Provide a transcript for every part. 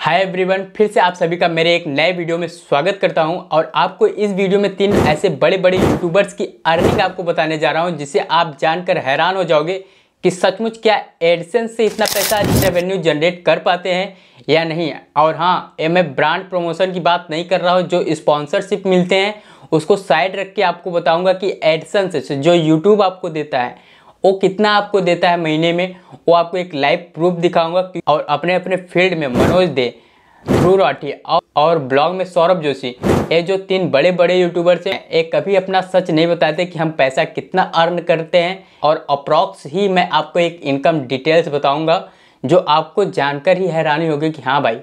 Hi everyone, फिर से आप सभी का मेरे एक नए वीडियो में स्वागत करता हूं। और आपको इस वीडियो में 3 ऐसे बड़े बड़े यूट्यूबर्स की अर्निंग आपको बताने जा रहा हूं, जिसे आप जानकर हैरान हो जाओगे कि सचमुच क्या एडसेंस से इतना पैसा रेवेन्यू जनरेट कर पाते हैं या नहीं। और हाँ, ये मैं ब्रांड प्रमोशन की बात नहीं कर रहा हूँ। जो स्पॉन्सरशिप मिलते हैं उसको साइड रख के आपको बताऊँगा कि एडसेंस जो यूट्यूब आपको देता है वो कितना आपको देता है महीने में। वो आपको एक लाइव प्रूफ दिखाऊंगा। और अपने अपने फील्ड में मनोज दे, ध्रुव राठी और ब्लॉग में सौरभ जोशी, ये जो 3 बड़े बड़े यूट्यूबर्स हैं, ये कभी अपना सच नहीं बताते कि हम पैसा कितना अर्न करते हैं। और अप्रॉक्स ही मैं आपको एक इनकम डिटेल्स बताऊंगा जो आपको जानकर ही हैरानी होगी कि हाँ भाई,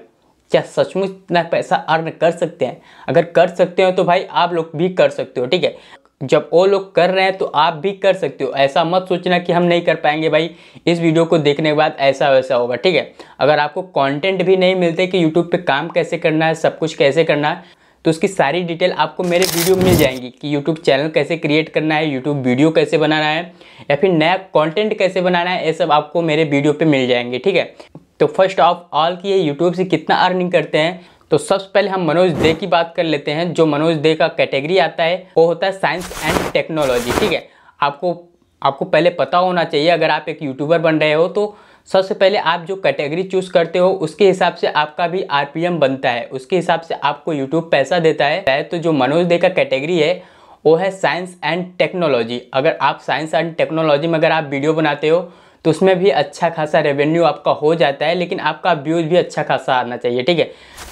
क्या सचमुच इतना पैसा अर्न कर सकते हैं। अगर कर सकते हो तो भाई आप लोग भी कर सकते हो, ठीक है। जब वो लोग कर रहे हैं तो आप भी कर सकते हो। ऐसा मत सोचना कि हम नहीं कर पाएंगे भाई, इस वीडियो को देखने के बाद ऐसा वैसा होगा, ठीक है। अगर आपको कंटेंट भी नहीं मिलते कि यूट्यूब पे काम कैसे करना है, सब कुछ कैसे करना है, तो उसकी सारी डिटेल आपको मेरे वीडियो में मिल जाएंगी कि यूट्यूब चैनल कैसे क्रिएट करना है, यूट्यूब वीडियो कैसे बनाना है, या फिर नया कंटेंट कैसे बनाना है, ये सब आपको मेरे वीडियो पे मिल जाएंगे, ठीक है। तो फर्स्ट ऑफ ऑल कि ये यूट्यूब से कितना अर्निंग करते हैं, तो सबसे पहले हम मनोज दे की बात कर लेते हैं। जो मनोज दे का कैटेगरी आता है वो होता है साइंस एंड टेक्नोलॉजी, ठीक है। आपको पहले पता होना चाहिए, अगर आप एक यूट्यूबर बन रहे हो तो सबसे पहले आप जो कैटेगरी चूज़ करते हो उसके हिसाब से आपका भी आरपीएम बनता है, उसके हिसाब से आपको यूट्यूब पैसा देता है। तो जो मनोज दे का कैटेगरी है वो है साइंस एंड टेक्नोलॉजी। अगर आप साइंस एंड टेक्नोलॉजी में अगर आप वीडियो बनाते हो तो उसमें भी अच्छा खासा रेवेन्यू आपका हो जाता है, लेकिन आपका व्यूज़ भी अच्छा खासा आना चाहिए, ठीक है।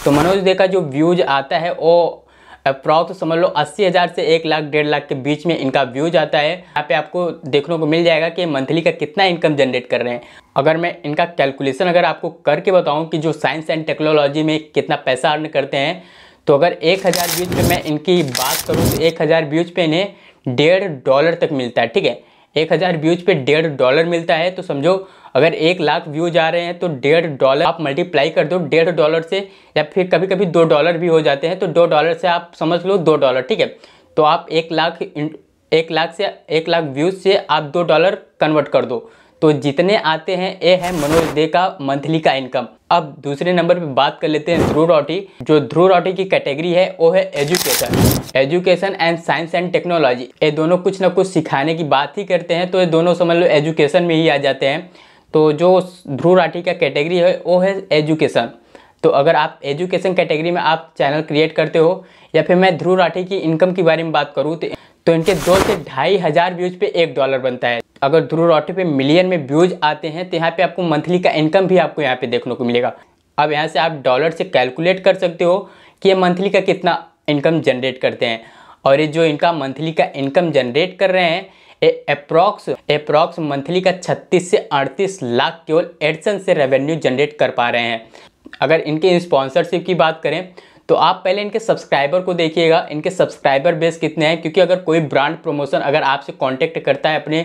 तो मनोज दे का जो व्यूज आता है वो अप्रॉक्स समझ लो 80,000 से 1 लाख 1.5 लाख के बीच में इनका व्यूज आता है। यहाँ पे आपको देखने को मिल जाएगा कि मंथली का कितना इनकम जनरेट कर रहे हैं। अगर मैं इनका कैलकुलेशन अगर आपको करके बताऊँ कि जो साइंस एंड टेक्नोलॉजी में कितना पैसा अर्न करते हैं, तो अगर 1000 व्यूज पे मैं इनकी बात करूँ तो 1000 व्यूज पे इन्हें $1.5 तक मिलता है, ठीक है। 1000 व्यूज पे $1.5 मिलता है, तो समझो अगर 1 लाख व्यूज आ रहे हैं तो $1.5 आप मल्टीप्लाई कर दो $1.5 से, या फिर कभी कभी $2 भी हो जाते हैं, तो $2 से आप समझ लो $2, ठीक है। तो आप 1 लाख व्यूज से आप $2 कन्वर्ट कर दो, तो जितने आते हैं ये है मनोज दे का मंथली का इनकम। अब दूसरे नंबर पे बात कर लेते हैं ध्रुव राठी। जो ध्रुव राठी की कैटेगरी है वो है education and science and technology. ये दोनों कुछ ना कुछ सिखाने की बात ही करते हैं, तो ये दोनों समझ लो एजुकेशन में ही आ जाते हैं। तो जो ध्रुव राठी का कैटेगरी है वो है एजुकेशन। तो अगर आप एजुकेशन कैटेगरी में आप चैनल क्रिएट करते हो, या फिर मैं ध्रुव राठी की इनकम के बारे में बात करूँ तो इनके 2 से 2,500 व्यूज पे $1 बनता है। अगर ध्रुव राठी पे मिलियन में व्यूज आते हैं तो यहाँ पे आपको मंथली का इनकम भी आपको यहाँ पे देखने को मिलेगा। अब यहाँ से आप डॉलर से कैलकुलेट कर सकते हो कि ये मंथली का कितना इनकम जनरेट करते हैं। और ये जो इनका मंथली का इनकम जनरेट कर रहे हैं, अप्रॉक्स मंथली का 36 से 38 लाख केवल एडसेंस से रेवेन्यू जनरेट कर पा रहे हैं। अगर इनके स्पॉन्सरशिप की बात करें तो आप पहले इनके सब्सक्राइबर को देखिएगा, इनके सब्सक्राइबर बेस कितने हैं। क्योंकि अगर कोई ब्रांड प्रमोशन अगर आपसे कांटेक्ट करता है अपने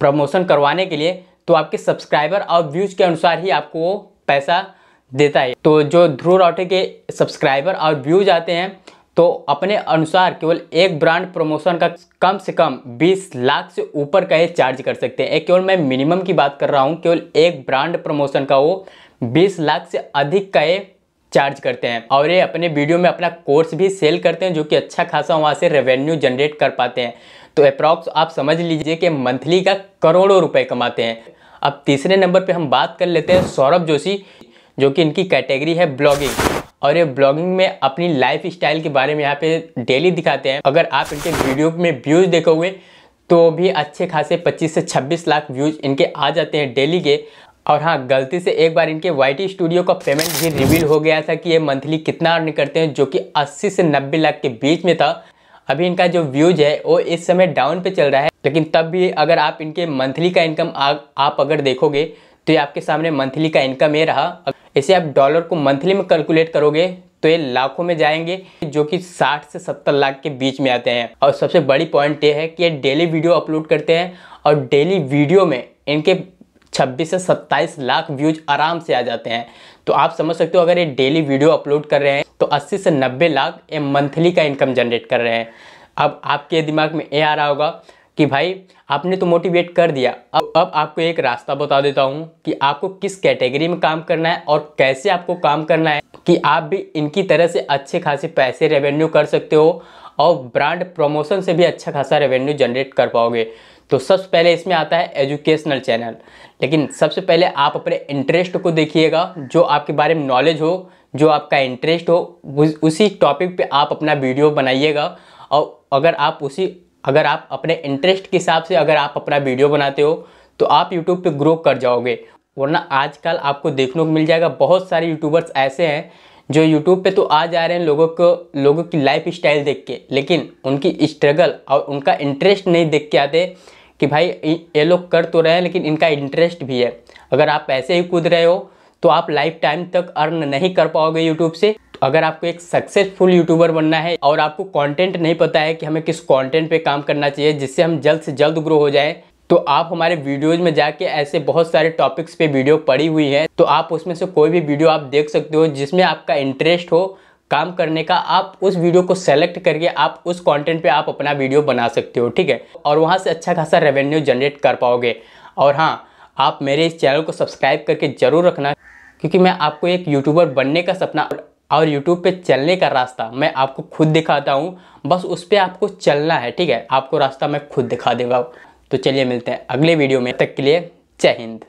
प्रमोशन करवाने के लिए, तो आपके सब्सक्राइबर और व्यूज़ के अनुसार ही आपको वो पैसा देता है। तो जो ध्रुव राठी के सब्सक्राइबर और व्यूज़ आते हैं, तो अपने अनुसार केवल एक ब्रांड प्रमोशन का कम से कम 20 लाख से ऊपर का ये चार्ज कर सकते हैं। एक केवल मैं मिनिमम की बात कर रहा हूँ, केवल एक ब्रांड प्रमोशन का वो 20 लाख से अधिक का ये चार्ज करते हैं। और ये अपने वीडियो में अपना कोर्स भी सेल करते हैं, जो कि अच्छा खासा वहाँ से रेवेन्यू जनरेट कर पाते हैं। तो अप्रॉक्स आप समझ लीजिए कि मंथली का करोड़ों रुपए कमाते हैं। अब तीसरे नंबर पे हम बात कर लेते हैं सौरभ जोशी, जो कि इनकी कैटेगरी है ब्लॉगिंग। और ये ब्लॉगिंग में अपनी लाइफ स्टाइल के बारे में यहाँ पे डेली दिखाते हैं। अगर आप इनके वीडियो में व्यूज़ देखोगे तो भी अच्छे खासे 25 से 26 लाख व्यूज़ इनके आ जाते हैं डेली के। और हाँ, गलती से एक बार इनके YT स्टूडियो का पेमेंट भी रिवील हो गया था कि ये मंथली कितना अर्न करते हैं, जो कि 80 से 90 लाख के बीच में था। अभी इनका जो व्यूज है वो इस समय डाउन पे चल रहा है, लेकिन तब भी अगर आप इनके मंथली का इनकम आप अगर देखोगे तो ये आपके सामने मंथली का इनकम ये रहा। इसे आप डॉलर को मंथली में कैलकुलेट करोगे तो ये लाखों में जाएंगे, जो कि 60 से 70 लाख के बीच में आते हैं। और सबसे बड़ी पॉइंट ये है कि ये डेली वीडियो अपलोड करते हैं, और डेली वीडियो में इनके 26 से 27 लाख व्यूज आराम से आ जाते हैं। तो आप समझ सकते हो, अगर ये डेली वीडियो अपलोड कर रहे हैं तो 80 से 90 लाख ये मंथली का इनकम जनरेट कर रहे हैं। अब आपके दिमाग में ये आ रहा होगा कि भाई आपने तो मोटिवेट कर दिया, अब आपको एक रास्ता बता देता हूँ कि आपको किस कैटेगरी में काम करना है और कैसे आपको काम करना है कि आप भी इनकी तरह से अच्छे खासे पैसे रेवेन्यू कर सकते हो और ब्रांड प्रमोशन से भी अच्छा खासा रेवेन्यू जनरेट कर पाओगे। तो सबसे पहले इसमें आता है एजुकेशनल चैनल। लेकिन सबसे पहले आप अपने इंटरेस्ट को देखिएगा, जो आपके बारे में नॉलेज हो, जो आपका इंटरेस्ट हो, उसी टॉपिक पे आप अपना वीडियो बनाइएगा। और अगर आप अपने इंटरेस्ट के हिसाब से अगर आप अपना वीडियो बनाते हो तो आप यूट्यूब पे ग्रो कर जाओगे। वरना आजकल आपको देखने को मिल जाएगा बहुत सारे यूट्यूबर्स ऐसे हैं जो यूट्यूब पे तो आ जा रहे हैं लोगों की लाइफ स्टाइल देख के, लेकिन उनकी स्ट्रगल और उनका इंटरेस्ट नहीं देख के आते कि भाई ये लोग कर तो रहे हैं लेकिन इनका इंटरेस्ट भी है। अगर आप ऐसे ही कूद रहे हो तो आप लाइफ टाइम तक अर्न नहीं कर पाओगे यूट्यूब से। अगर आपको एक सक्सेसफुल यूट्यूबर बनना है और आपको कंटेंट नहीं पता है कि हमें किस कंटेंट पे काम करना चाहिए जिससे हम जल्द से जल्द ग्रो हो जाएं, तो आप हमारे वीडियोज में जाके ऐसे बहुत सारे टॉपिक्स पे वीडियो पड़ी हुई है, तो आप उसमें से कोई भी वीडियो आप देख सकते हो जिसमें आपका इंटरेस्ट हो काम करने का। आप उस वीडियो को सेलेक्ट करके आप उस कंटेंट पे आप अपना वीडियो बना सकते हो, ठीक है, और वहाँ से अच्छा खासा रेवेन्यू जनरेट कर पाओगे। और हाँ, आप मेरे इस चैनल को सब्सक्राइब करके ज़रूर रखना, क्योंकि मैं आपको एक यूट्यूबर बनने का सपना और यूट्यूब पे चलने का रास्ता मैं आपको खुद दिखाता हूँ। बस उस पर आपको चलना है, ठीक है, आपको रास्ता मैं खुद दिखा दूँगा। तो चलिए मिलते हैं अगले वीडियो में, तब तक के लिए जय हिंद।